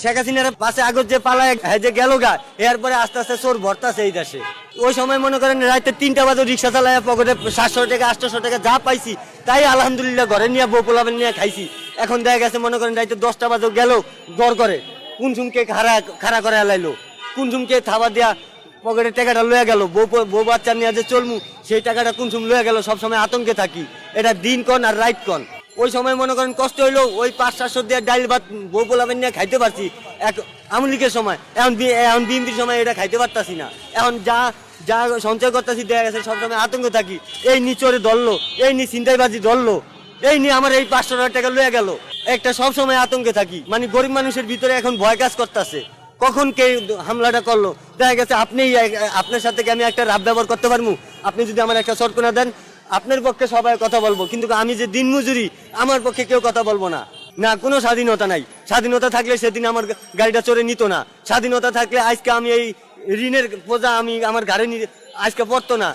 শেখ হাসিনার পাশে আগত যে পালায় যে গেল গা, এরপরে আস্তে আস্তে চোর ভরতাছে এই দেশে। ওই সময় মনে করেন রাতে 3টা বাজে রিক্সা চালায় পকেটে 700 টাকা 800 টাকা যা পাইছি তাই আলহামদুলিল্লাহ ঘরে নিয়ে বউ পোলাবেন নিয়ে খাইছি। এখন দেখা গেছে মনে করেন রাতে 10টা বাজে গেল ঘর করে কোন ঝুমকে খাড়া করে এলাইলো, কোন ঝুমকে থাবা দিয়া পকেটে টাকাটা লয়ে গেল, বউ বাচ্চা নিয়ে যে চলমু সেই টাকাটা কোন ঝুম লয়ে গেল। সবসময় আতঙ্কে থাকি, এটা দিন কন আর রাইট কন। ওই সময় মনে করেন কষ্ট হইলো, ওই 500-700 দিয়ে ডাইল ভাত বউ পোলাবেন নিয়ে খাইতে পারছি আওয়ামী লীগের সময়। এখন বিএনপির সময় এটা খাইতে পারতাছি না। এখন যা যা সঞ্চয় করতেছি দেখা গেছে সবসময় আতঙ্কে থাকি। এই নি চোরে ধরলো, এই নি ছিনতাইবাজি ধরলো, এই নিয়ে আমার এই 500 টাকা লয়ে গেল, একটা সবসময় আতঙ্কে থাকি। মানে গরিব মানুষের ভিতরে এখন ভয় কাজ করতেছে, কখন কে হামলাটা করলো। দেখা গেছে আপনার সাথে কি আমি একটা রাব ব্যবহার করতে পারবো? আপনি যদি আমার একটা শর্টকোনা দেন, আপনার পক্ষে সবাই কথা বলবো, কিন্তু আমি যে দিন মজুরি আমার পক্ষে কেউ কথা বলবো না। না, কোনো স্বাধীনতা নাই। স্বাধীনতা থাকলে সেদিন আমার গাড়িটা চড়ে নিত না। স্বাধীনতা থাকলে আজকে আমি এই ঋণের বোঝা আমি আমার ঘাড়ে আজকে পড়তো না।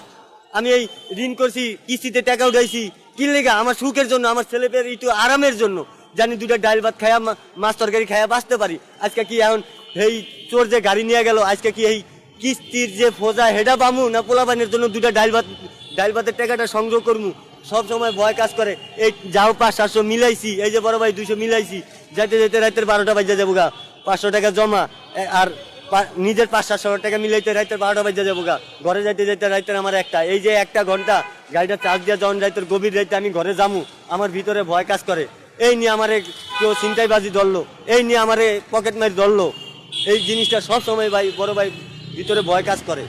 আমি এই ঋণ করছি, কিস্তিতে টাকা উঠাইছি কি লেগা? আমার সুখের জন্য, আমার ছেলেপের একটু আরামের জন্য, জানি 2টা ডাইল ভাত খায়া মাছ তরকারি খায়া বাঁচতে পারি। আজকে কি এখন এই চোর যে গাড়ি নিয়ে গেল, আজকে কি এই কিস্তির যে ফোজা হেডা পামু, না পোলাপানের জন্য 2টা ডাইল ভাতের টাকাটা সংগ্রহ করবো? সব সময় ভয় কাজ করে। এই যাও 500-700 মিলাইছি, এই যে বড় ভাই 200 মিলাইছি, যাইতে যাইতে রাতের 12টা বাজে যাবো গা। 500 টাকা জমা আর নিজের 500-700 টাকা মিলাইতে রাতের 12টা বাজে যাবো গা। ঘরে যাইতে যাইতে রাতের আমার এই যে 1 ঘন্টা গাড়িটা চার্জ দিয়ে যখন রাতের গভীর রাইতে আমি ঘরে যাবো, আমার ভিতরে ভয় কাজ করে। এই নিয়ে আমারে কেউ ছিনতাইবাজি ধরলো, এই নিয়ে আমারে পকেট মারি ধরলো, এই জিনিসটা সব সময় ভাই বড় ভাই ভিতরে ভয় কাজ করে।